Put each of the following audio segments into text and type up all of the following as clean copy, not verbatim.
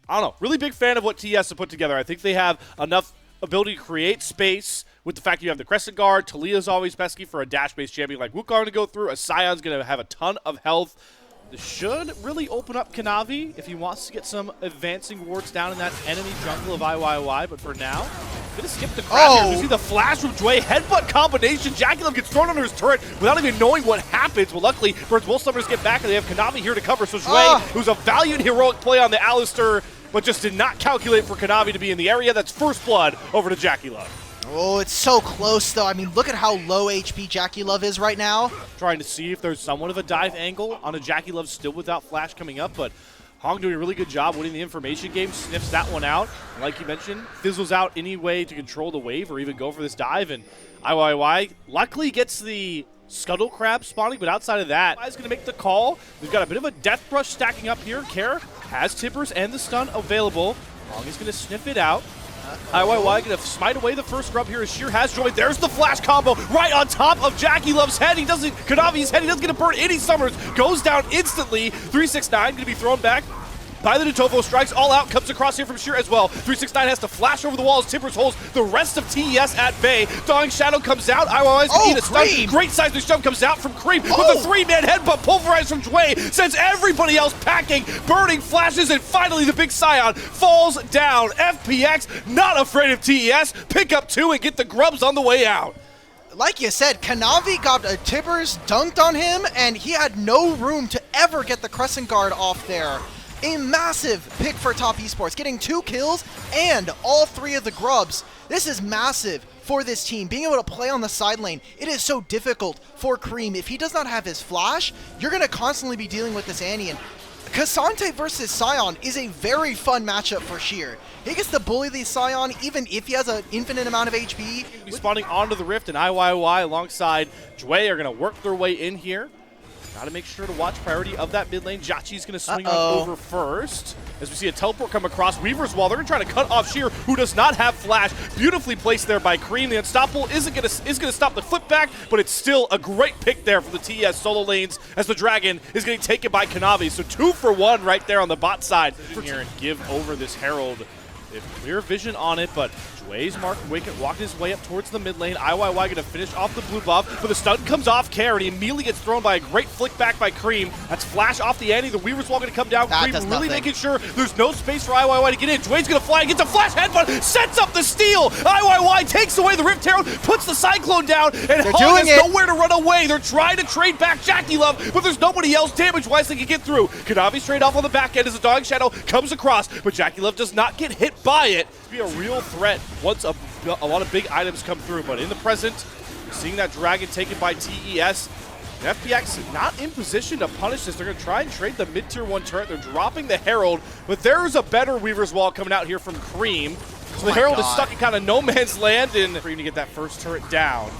I don't know, really big fan of what TES have put together. I think they have enough ability to create space with the fact you have the Crescent Guard. Talia's always pesky for a dash-based champion like Wukong to go through. A Scion's going to have a ton of health. This should really open up Kanavi if he wants to get some advancing wards down in that enemy jungle of IYY, but for now, gonna skip the grab here. You see the flash from Dway, headbutt combination. JackeyLove gets thrown under his turret without even knowing what happens. Well, luckily, Bird's Wolf Summoners get back, and they have Kanavi here to cover. So Dway, who's a valiant heroic play on the Alistair, but just did not calculate for Kanavi to be in the area. That's first blood over to JackeyLove. Oh, it's so close, though. I mean, look at how low HP JackeyLove is right now. Trying to see if there's somewhat of a dive angle on a JackeyLove still without flash coming up, but Hong doing a really good job winning the information game, sniffs that one out. And like you mentioned, fizzles out any way to control the wave or even go for this dive. And IYY luckily gets the Scuttle Crab spawning, but outside of that, is going to make the call. We've got a bit of a Death Brush stacking up here. Care has Tippers and the stun available. Hong is going to sniff it out. IYY going to smite away the first grub here as Sheer has joined. There's the flash combo right on top of JackeyLove's head. He doesn't, Kanavi's head, he doesn't get a burn any summers. Goes down instantly. 369 going to be thrown back by the Nutofo, strikes all out, comes across here from Sheer as well. 369 has to flash over the wall as Tippers holds the rest of TES at bay. Dawing Shadow comes out. IYY's going to eat a stun. Great seismic jump comes out from Cream with a 3-man headbutt pulverized from Dway. Sends everybody else packing. Burning flashes, and finally the big Scion falls down. FPX not afraid of TES. Pick up 2 and get the grubs on the way out. Like you said, Kanavi got a Tippers dunked on him, and he had no room to ever get the Crescent Guard off there. A massive pick for Top Esports, getting 2 kills and all 3 of the grubs. This is massive for this team, being able to play on the side lane. It is so difficult for Cream. If he does not have his flash, you're going to constantly be dealing with this Annie. And Cassante versus Scion is a very fun matchup for Sheer. He gets to bully the Scion even if he has an infinite amount of HP. He's spawning onto the Rift, and IYY alongside Dway are going to work their way in here. Got to make sure to watch priority of that mid lane. Jachi's going to swing on over first. As we see a teleport come across Weaver's Wall, they're going to try to cut off Sheer, who does not have flash. Beautifully placed there by Cream. The Unstoppable is going to stop the flip back, but it's still a great pick there for the TES solo lanes as the Dragon is getting taken by Kanavi. So 2 for 1 right there on the bot side. Here and give over this Herald. They have clear vision on it, but Dway's walking his way up towards the mid lane. IYY going to finish off the blue buff, but the stun comes off Care, and he immediately gets thrown by a great flick back by Cream. That's flash off the Annie. The Weaver's Wall going to come down. Cream really making sure there's no space for IYY to get in. Dway's going to fly and gets a flash headbutt, sets up the steal. IYY takes away the Rift Herald, puts the Cyclone down, and Hong has nowhere to run away. They're trying to trade back JackeyLove, but there's nobody else damage-wise they can get through. Kanavi straight off on the back end as the Dawing Shadow comes across, but JackeyLove does not get hit by it. Be a real threat once a lot of big items come through, but in the present, seeing that Dragon taken by TES, FPX not in position to punish this. They're going to try and trade the mid-tier 1 turret. They're dropping the Herald, but there's a better Weaver's Wall coming out here from Cream. So the Herald is stuck in kind of no man's land, and Cream to get that first turret down.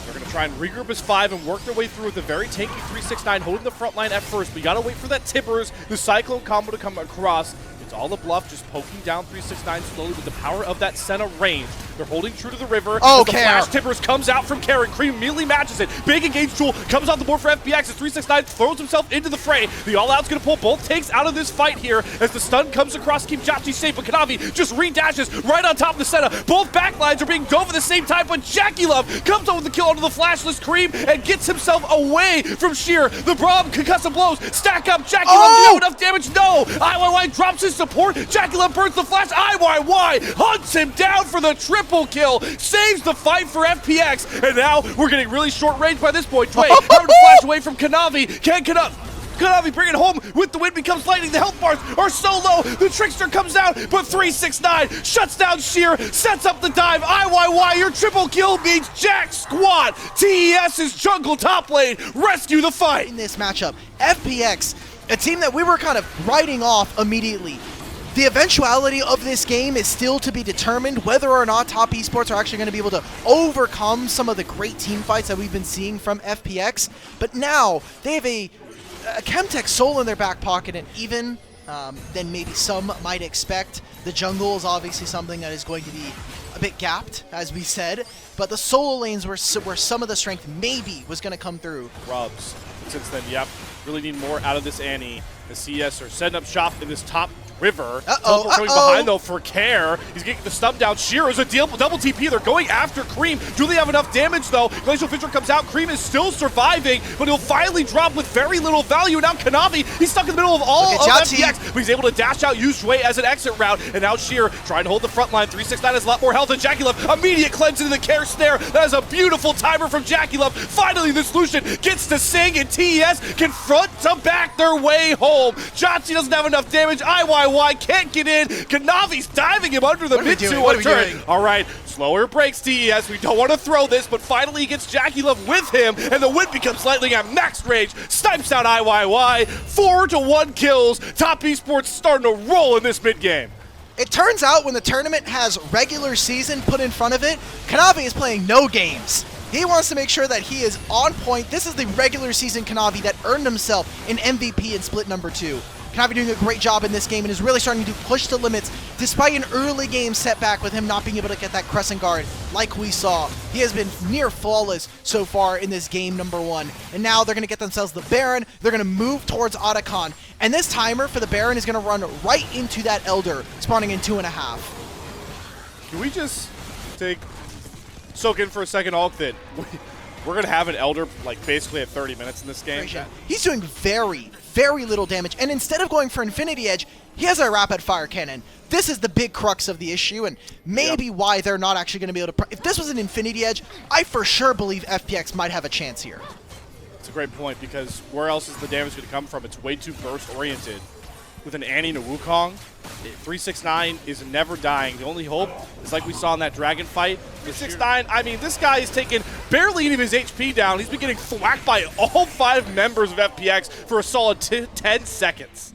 They're going to try and regroup as 5 and work their way through with a very tanky 369 holding the front line at first, but you got to wait for that Tippers, the Cyclone combo to come across. It's all a bluff, just poking down 369 slowly with the power of that Senna range. They're holding true to the river. The flash Tippers comes out from Karen. Cream immediately matches it. Big engage tool comes off the board for FPX as 369 throws himself into the fray. The all-out's going to pull both tanks out of this fight here as the stun comes across to keep Jachi safe, but Kanavi just re-dashes right on top of the Senna. Both backlines are being dove at the same time, but JackeyLove comes over the kill onto the flashless Cream and gets himself away from Sheer. The Braum concussive blows stack up. JackeyLove do enough damage? No! IYY drops his support. JackeyLove burns the flash. IYY hunts him down for the triple kill. Saves the fight for FPX. And now we're getting really short range by this point. Dway having to flash away from Kanavi. Can Kanavi bring it home with the wind becomes lightning. The health bars are so low. The Trickster comes out, but 369 shuts down Sheer, sets up the dive. IYY, your triple kill means Jack Squad. TES's jungle top lane rescue the fight. In this matchup, FPX, a team that we were kind of writing off immediately. The eventuality of this game is still to be determined, whether or not Top Esports are actually going to be able to overcome some of the great team fights that we've been seeing from FPX. But now they have a Chemtech Soul in their back pocket, and even than maybe some might expect. The jungle is obviously something that is going to be a bit gapped, as we said, but the solo lanes were where some of the strength maybe was going to come through. Rubs. Since then, yep, really need more out of this Annie. The CS are setting up shop in this top River. Uh-oh, Coming behind, though, for Care. He's getting the stump down. Sheer is a double TP. They're going after Cream. Do they have enough damage, though? Glacial Fissure comes out. Cream is still surviving, but he'll finally drop with very little value. Now Kanavi, he's stuck in the middle of all of FPX, but he's able to dash out, use Jue as an exit route, and now Sheer trying to hold the front line. 369 has a lot more health than Jackie Love. Immediate cleanse into the Care snare. That is a beautiful timer from Jackie Love. Finally, this Lucian gets to sing, and TES can front to back their way home. Jotzi doesn't have enough damage. IYY can't get in. Kanavi's diving him under the mid-2 turret. All right, slower breaks, TES. We don't want to throw this, but finally he gets Jackie Love with him, and the Wind becomes lightning at max range. Snipes out IYY. 4-1 kills. Top Esports starting to roll in this mid-game. It turns out when the tournament has regular season put in front of it, Kanavi is playing no games. He wants to make sure that he is on point. This is the regular season Kanavi that earned himself an MVP in split number 2. Kanavi doing a great job in this game and is really starting to push the limits despite an early game setback with him not being able to get that crescent guard like we saw. He has been near flawless so far in this game number 1. And now they're going to get themselves the Baron. They're going to move towards Otacon. And this timer for the Baron is going to run right into that Elder, spawning in 2.5. Can we just soak in for a second, Hulk, that we're going to have an Elder like basically at 30 minutes in this game? He's doing very little damage, and instead of going for Infinity Edge, he has a rapid fire cannon. This is the big crux of the issue, and maybe why they're not actually going to be able to... If this was an Infinity Edge, I for sure believe FPX might have a chance here. It's a great point, because where else is the damage going to come from? It's way too burst-oriented. With an Annie and a Wukong, 369 is never dying. The only hope is like we saw in that Dragon fight. 369, I mean, this guy is taking barely any of his HP down. He's been getting thwacked by all 5 members of FPX for a solid 10 seconds.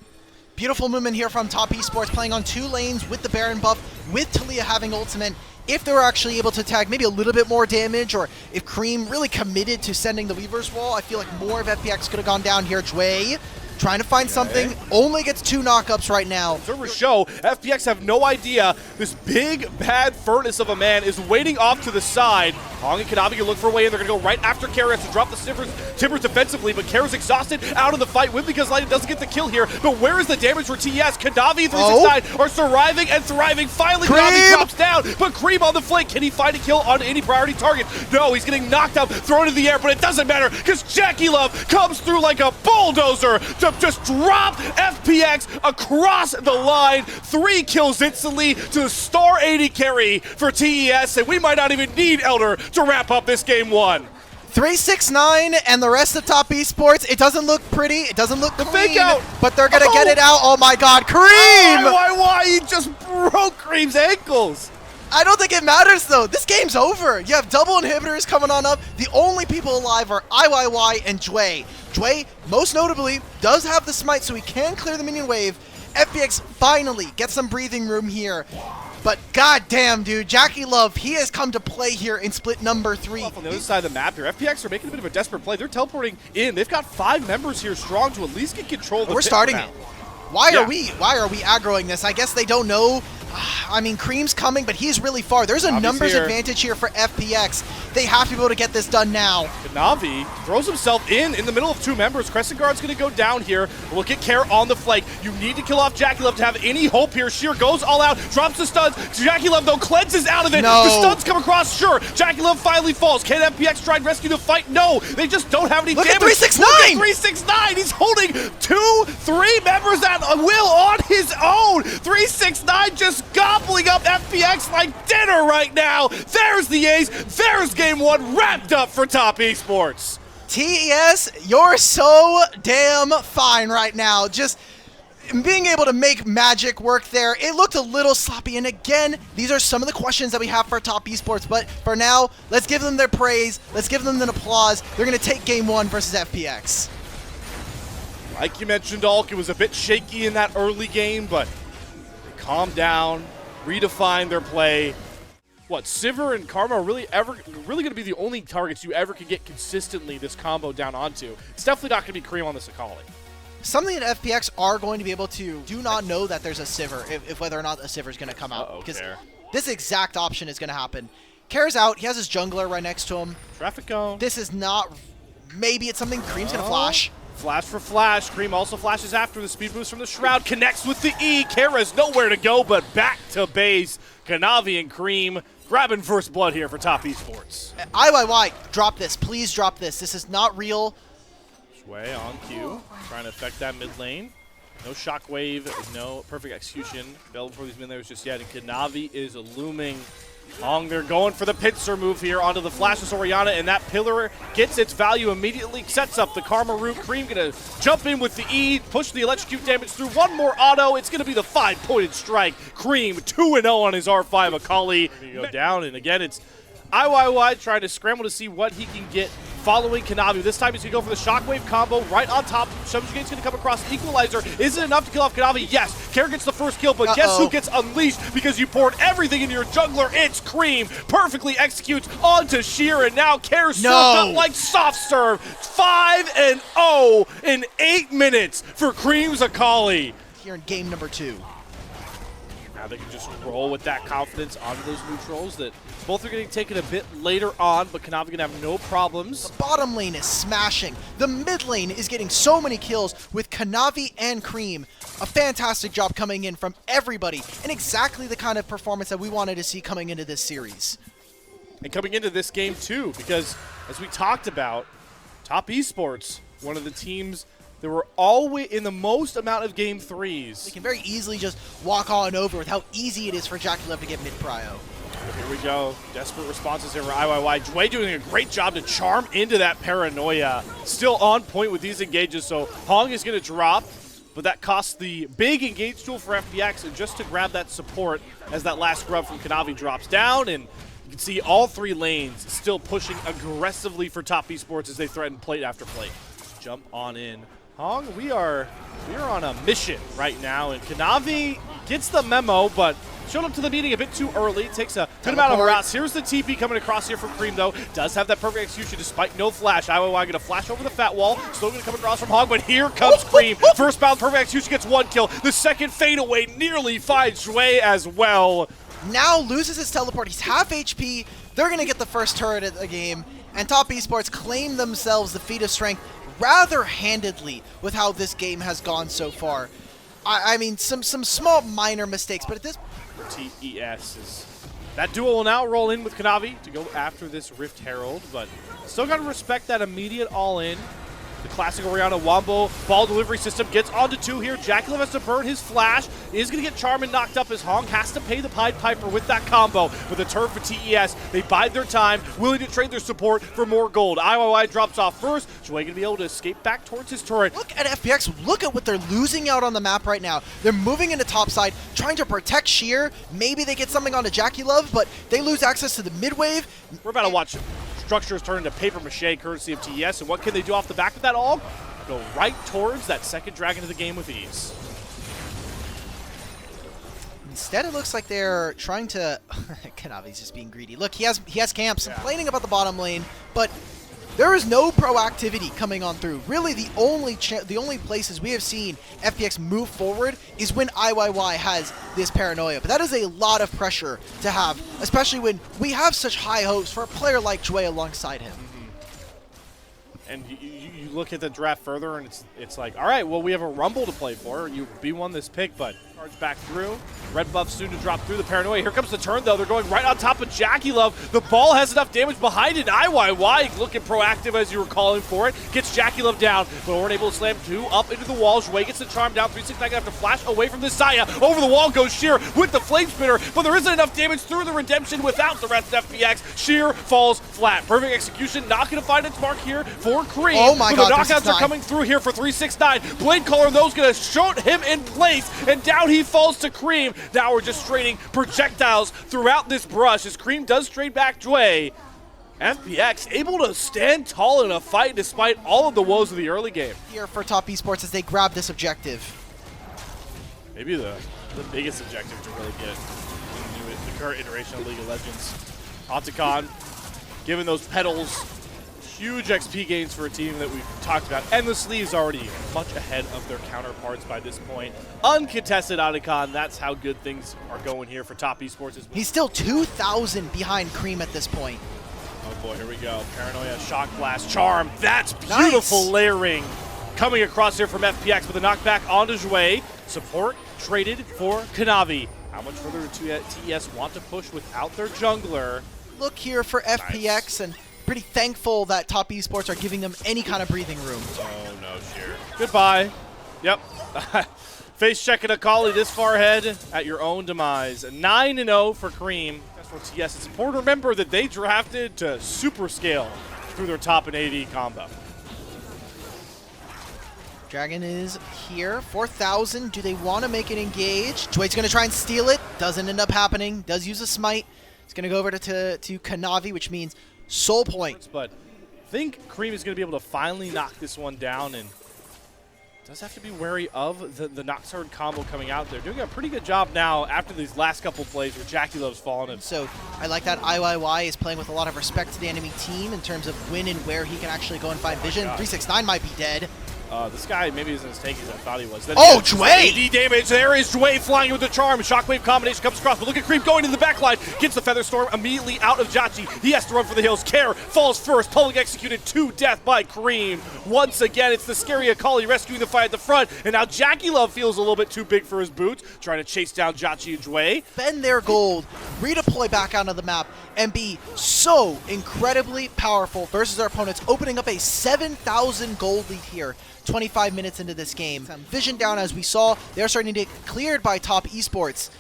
Beautiful movement here from Top Esports, playing on 2 lanes with the Baron buff, with Taliyah having ultimate. If they were actually able to tag maybe a little bit more damage, or if Cream really committed to sending the Weaver's Wall, I feel like more of FPX could have gone down here. Jue trying to find something, only gets 2 knockups right now. Observers show FPX have no idea this big, bad furnace of a man is waiting off to the side. Hong and Kanavi can look for a way in. They're going to go right after Kara to drop the Timbers defensively, but Kara's exhausted, out of the fight. Wind because Lightning doesn't get the kill here, but where is the damage for TES? Kanavi, 369 are surviving and thriving. Finally, Kanavi drops down, but Cream on the flank. Can he find a kill on any priority target? No, he's getting knocked out, thrown in the air, but it doesn't matter because Jackie Love comes through like a bulldozer to just drop FPX across the line. 3 kills instantly to the star 80 carry for TES, and we might not even need Elder to wrap up this game 1. 369 and the rest of Top Esports, it doesn't look pretty, it doesn't look clean, fake out, but they're gonna get it out. Oh my god, Cream! Why? He just broke Cream's ankles. I don't think it matters though. This game's over. You have double inhibitors coming on up. The only people alive are IYY and Jue. Jue, most notably, does have the smite, so he can clear the minion wave. FPX finally gets some breathing room here. But goddamn, dude, Jackie Love, he has come to play here in split number 3. On the other side of the map here, FPX are making a bit of a desperate play. They're teleporting in. They've got 5 members here strong to at least get control of the We're starting now. it. Why are we aggroing this? I guess they don't know. I mean, Cream's coming, but he's really far. There's a numbers advantage here for FPX. They have to be able to get this done now. Navi throws himself in the middle of 2 members. Crescent Guard's going to go down here. We'll get Care on the flank. You need to kill off Jackie Love to have any hope here. Sheer goes all out, drops the stuns. Jackie Love, though, cleanses out of it. No. The stuns come across, sure. Jackie Love finally falls. Can FPX try and rescue the fight? No, they just don't have any damage. Look at 369! Look at 369! He's holding 2-3 members at will on his own. 369 just gobbling up FPX like dinner right now. There's the ace. There's game 1 wrapped up for Top Esports. TES, you're so damn fine right now. Just being able to make magic work there. It looked a little sloppy, and again, these are some of the questions that we have for Top Esports, but for now, let's give them their praise. Let's give them an applause. They're going to take game 1 versus FPX. Like you mentioned, Alk, it was a bit shaky in that early game, but they calmed down, redefined their play. What, Sivir and Karma are really going to be the only targets you ever can get consistently this combo down onto. It's definitely not going to be Cream on this Akali. Something that FPX are going to be able to do not know that there's a Sivir, if whether or not a Sivir is going to come out. Because this exact option is going to happen. Kare's out. He has his jungler right next to him. Traffic cone. This is not... Maybe it's something Cream's going to flash. Flash for flash. Cream also flashes after the speed boost from the Shroud. Connects with the E. Kara's nowhere to go but back to base. Kanavi and Cream grabbing first blood here for Top Esports. IYY, drop this. Please drop this. This is not real. Shui on cue, trying to affect that mid lane. No shockwave, no perfect execution available for these mid laners just yet. And Kanavi is looming. Hong, they're going for the pincer move here onto the flashes Orianna, and that pillar gets its value immediately, sets up the Karma root. Cream gonna jump in with the E, push the electrocute damage through. One more auto, it's gonna be the 5-pointed strike. Cream 2-0 on his R5 Akali. Go down, and again it's IYY trying to scramble to see what he can get following Kanavi. This time he's going to go for the shockwave combo right on top. Subjugate's going to come across. Equalizer. Is it enough to kill off Kanavi? Yes. Kara gets the first kill, but guess who gets unleashed because you poured everything into your jungler? It's Cream. Perfectly executes onto Sheer, and now Kara served up like soft serve. 5-0 in 8 minutes for Cream's Akali. Here in game number 2. Now they can just roll with that confidence onto those neutrals that both are getting taken a bit later on, but Kanavi gonna have no problems. The bottom lane is smashing. The mid lane is getting so many kills with Kanavi and Cream. A fantastic job coming in from everybody, and exactly the kind of performance that we wanted to see coming into this series. And coming into this game too, because as we talked about, Top Esports, one of the teams that were always in the most amount of game 3s. They can very easily just walk on over with how easy it is for JackeyLove to get mid-prio. Here we go. Desperate responses here for IYY. Dway doing a great job to charm into that paranoia. Still on point with these engages, so Hong is going to drop, but that costs the big engage tool for FPX, and just to grab that support as that last grub from Kanavi drops down, and you can see all 3 lanes still pushing aggressively for Top Esports as they threaten plate after plate. Just jump on in. Hong, we are on a mission right now, and Kanavi gets the memo, but showed up to the meeting a bit too early. Takes a good amount of routes. Here's the TP coming across here from Cream, though. Does have that perfect execution despite no flash. IYY going to flash over the fat wall. Still going to come across from Hong, but here comes Cream. First bound, perfect execution, gets 1 kill. The second fadeaway nearly finds Shui as well. Now loses his teleport. He's half HP. They're going to get the first turret of the game, and Top Esports claim themselves the feat of strength rather handedly with how this game has gone so far. I mean, some small minor mistakes, but at this TES is that duo will now roll in with Kanavi to go after this Rift Herald, but still got to respect that immediate all-in. The classic Orianna Wombo ball delivery system gets onto 2 here. JackeyLove has to burn his flash. Is going to get Charmin knocked up as Hong has to pay the Pied Piper with that combo. But the turn for TES, they bide their time, willing to trade their support for more gold. IYY drops off first. Joy going to be able to escape back towards his turret. Look at FPX. Look at what they're losing out on the map right now. They're moving into topside, trying to protect Sheer. Maybe they get something onto JackeyLove, but they lose access to the mid-wave. We're about to watch structures turn into paper-mache courtesy of TES, and what can they do off the back of that all? Go right towards that second dragon of the game with ease. Instead, it looks like they're trying to... Kanavi's just being greedy. Look, he has camps complaining about the bottom lane, but there is no proactivity coming on through. Really, the only places we have seen FPX move forward is when IYY has this paranoia. But that is a lot of pressure to have, especially when we have such high hopes for a player like Dway alongside him. And you look at the draft further, and it's like, all right, well, we have a Rumble to play for. You B1 this pick, but charge back through. Red buff soon to drop through the paranoia. Here comes the turn, though. They're going right on top of JackeyLove. The ball has enough damage behind it. IYY looking proactive as you were calling for it. Gets JackeyLove down, but weren't able to slam 2 up into the wall. Shui gets the charm down. 369 gonna have to flash away from this Saya. Over the wall goes Sheer with the flame spinner, but there isn't enough damage through the redemption without the rest of FPX. Sheer falls flat. Perfect execution. Not going to find its mark here for Cream. Oh my god, the knockouts are coming through here for 369. Blade Caller, those going to shoot him in place, and down he falls to Cream. Now we're just trading projectiles throughout this brush as Cream does trade back Dway. FPX able to stand tall in a fight despite all of the woes of the early game. Here for Top Esports as they grab this objective. Maybe the biggest objective to really get in the current iteration of League of Legends. Opticon giving those pedals huge XP gains for a team that we've talked about endlessly, is already much ahead of their counterparts by this point. Uncontested Opticon, that's how good things are going here for Top Esports. He's still 2,000 behind Cream at this point. Oh boy, here we go. Paranoia, Shock Blast, Charm. That's beautiful layering. coming across here from FPX with a knockback onto Jue. Support traded for Kanavi. How much further do TES want to push without their jungler? Look here for FPX, and pretty thankful that Top Esports are giving them any kind of breathing room. Oh no, Sheer. Goodbye. Yep. Face checking Akali this far ahead at your own demise. 9-0 for Cream. That's for TS. It's important to remember that they drafted to super scale through their top and AD combo. Dragon is here. 4,000. Do they want to make it engage? Jue's going to try and steal it. Doesn't end up happening. Does use a smite. It's going to go over to Kanavi, which means soul point. But I think Cream is going to be able to finally knock this one down, and does have to be wary of the Noxard combo coming out there. Doing a pretty good job now after these last couple plays where Jackie Love's fallen in. So I like that IYY is playing with a lot of respect to the enemy team in terms of when and where he can actually go and find vision. 369 might be dead. This guy maybe isn't as tanky as I thought he was. Then oh, Jue! AD damage. There is Jue flying with the charm. Shockwave combination comes across, but look at Creep going into the backline. Gets the Feather Storm immediately out of Jachi. He has to run for the hills. Care falls first. Public executed to death by Cream. Once again, it's the scary Akali rescuing the fight at the front, and now Jackie Love feels a little bit too big for his boots, trying to chase down Jachi and Jue. Spend their gold, redeploy back onto the map, and be so incredibly powerful versus our opponents, opening up a 7,000 gold lead here. 25 minutes into this game. Vision down, as we saw. They're starting to get cleared by Top Esports.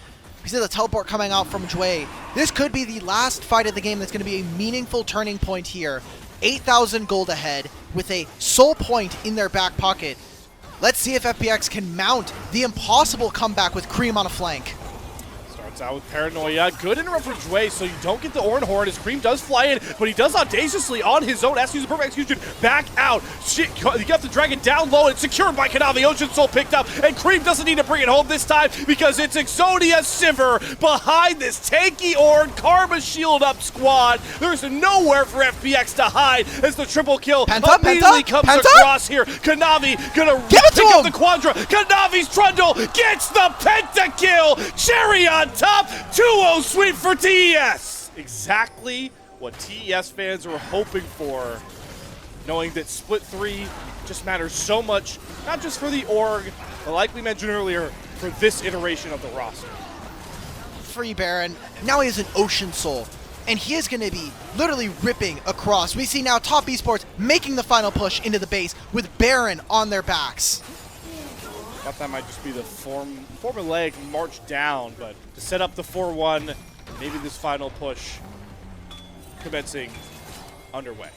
We see the teleport coming out from Jue. This could be the last fight of the game that's going to be a meaningful turning point here. 8,000 gold ahead with a soul point in their back pocket. Let's see if FPX can mount the impossible comeback with Cream on a flank. Starts out with Paranoia. Good interrupt for Jue, so you don't get the Orin Horn as Cream does fly in, but he does audaciously on his own. Has to use a perfect execution. Back out. Shit, you got the dragon down low, and it's secured by Kanavi. Ocean Soul picked up, and Cream doesn't need to bring it home this time because it's Exodia Sivir behind this tanky Orn Karma shield up squad. There's nowhere for FPX to hide as the triple kill immediately comes across here. Kanavi gonna pick up the Quadra. Kanavi's Trundle gets the pentakill. Cherry on top. 2-0 sweep for TES. Exactly what TES fans were hoping for, knowing that split 3 just matters so much, not just for the org, but like we mentioned earlier, for this iteration of the roster. Free Baron, now he has an Ocean Soul, and he is going to be literally ripping across. We see now Top Esports making the final push into the base with Baron on their backs. Thought that might just be the formulaic march down, but to set up the 4-1, maybe this final push commencing underway.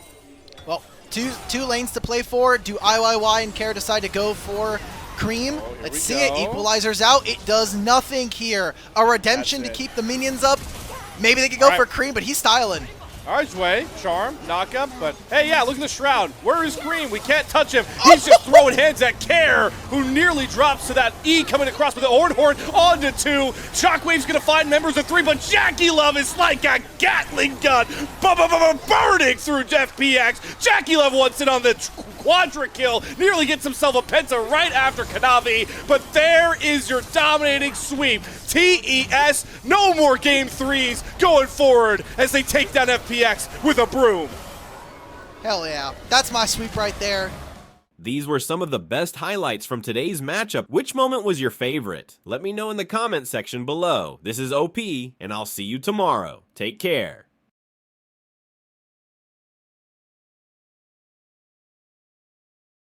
Well, two lanes to play for. Do IYY and Care decide to go for Cream? Let's see it. Equalizer's out. It does nothing here. A redemption to keep the minions up. Maybe they could go for Cream, but he's styling. All right, Jue, charm, knock up, but hey, yeah, look at the Shroud. Where is Cream? We can't touch him. He's just throwing hands at Care, who nearly drops to that E coming across with the Orin Horn onto 2. Shockwave's gonna find members of 3, but Jackie Love is like a Gatling gun, burning through FPX. Jackie Love wants it on the Quadra kill, nearly gets himself a penta right after Kanavi, but there is your dominating sweep. TES, no more game 3s going forward as they take down FPX with a broom. Hell yeah, that's my sweep right there. These were some of the best highlights from today's matchup. Which moment was your favorite? Let me know in the comment section below. This is OP, and I'll see you tomorrow. Take care.